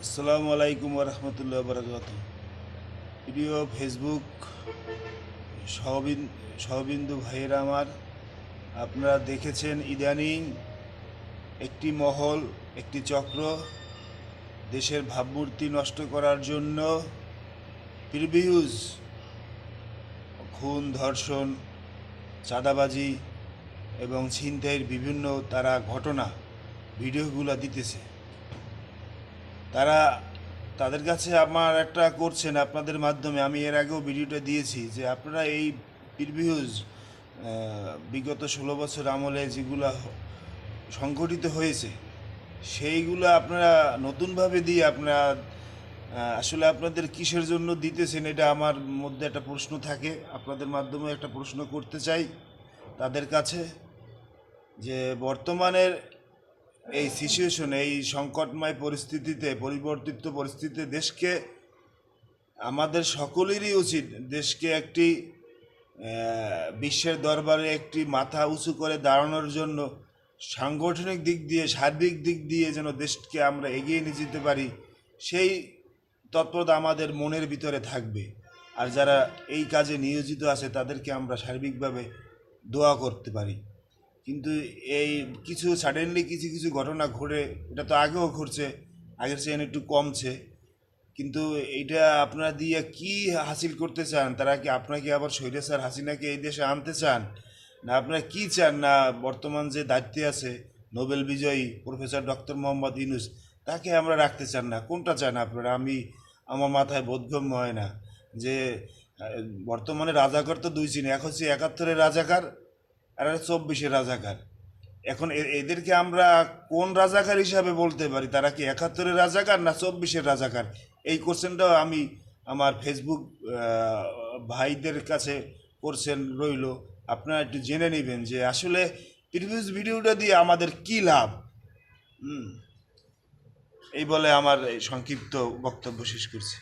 আসসালামু আলাইকুম রহমতুল্লাহ বরকাত। প্রিয় ফেসবুক সহবিন্দু ভাইয়েরা আমার, আপনারা দেখেছেন ইদানিং একটি মহল, একটি চক্র দেশের ভাবমূর্তি নষ্ট করার জন্য প্রিভিউজ, খুন, ধর্ষণ, চাঁদাবাজি এবং ছিনতাইয়ের বিভিন্ন তারা ঘটনা ভিডিওগুলো দিতেছে। তারা তাদের কাছে আমার একটা করছেন আপনাদের মাধ্যমে, আমি এর আগেও ভিডিওটা দিয়েছি যে আপনারা এই প্রিভিউজ বিগত 16 বছর আমলে যেগুলো সংঘটিত হয়েছে সেইগুলো আপনারা নতুনভাবে দিয়ে আপনারা আসলে আপনাদের কিসের জন্য দিতেছেন, এটা আমার মধ্যে একটা প্রশ্ন থাকে। আপনাদের মাধ্যমে একটা প্রশ্ন করতে চাই তাদের কাছে যে বর্তমানের এই সিচুয়েশন, এই সংকটময় পরিস্থিতিতে, পরিবর্তিত পরিস্থিতিতে দেশকে, আমাদের সকলেরই উচিত দেশকে একটি বিশ্বের দরবারে একটি মাথা উঁচু করে দাঁড়ানোর জন্য সাংগঠনিক দিক দিয়ে, সার্বিক দিক দিয়ে যেন দেশকে আমরা এগিয়ে নিয়ে যেতে পারি, সেই তৎপরতা আমাদের মনের ভিতরে থাকবে। আর যারা এই কাজে নিয়োজিত আছে তাদেরকে আমরা সার্বিকভাবে দোয়া করতে পারি। কিন্তু এই কিছু সাডেনলি কিছু কিছু ঘটনা ঘটে, এটা তো আগেও ঘটছে, আগের চেয়ে একটু কমছে, কিন্তু এইটা আপনারা দিয়ে কি হাসিল করতে চান? তারা কি আপনাকে আবার স্বৈরাচার হাসিনাকে এই দেশে আনতে চান, না আপনারা কি চান? না বর্তমান যে দায়িত্বে আছে নোবেল বিজয়ী প্রফেসর ডক্টর মোহাম্মদ ইউনূস, তাকে আমরা রাখতে চান না? কোনটা চান আপনারা? আমার মাথায় বোধগম্য হয় না যে বর্তমানে রাজাকার তো দুই চিনি, এক হচ্ছে 71-এর রাজাকার আর 24-এর রাজাকার। এখন এদেরকে আমরা কোন রাজাকার হিসাবে বলতে পারি? তারা কি 71-এর রাজাকার না 24-এর রাজাকার? এই কোশ্চেনটাও আমি আমার ফেসবুক ভাইদের কাছে করছেন রইল। আপনারা একটু জেনে নেবেন যে আসলে প্রিভিয়াস ভিডিওটা দিয়ে আমাদের কি লাভ। এই বলে আমার এই সংক্ষিপ্ত বক্তব্য শেষ করছি।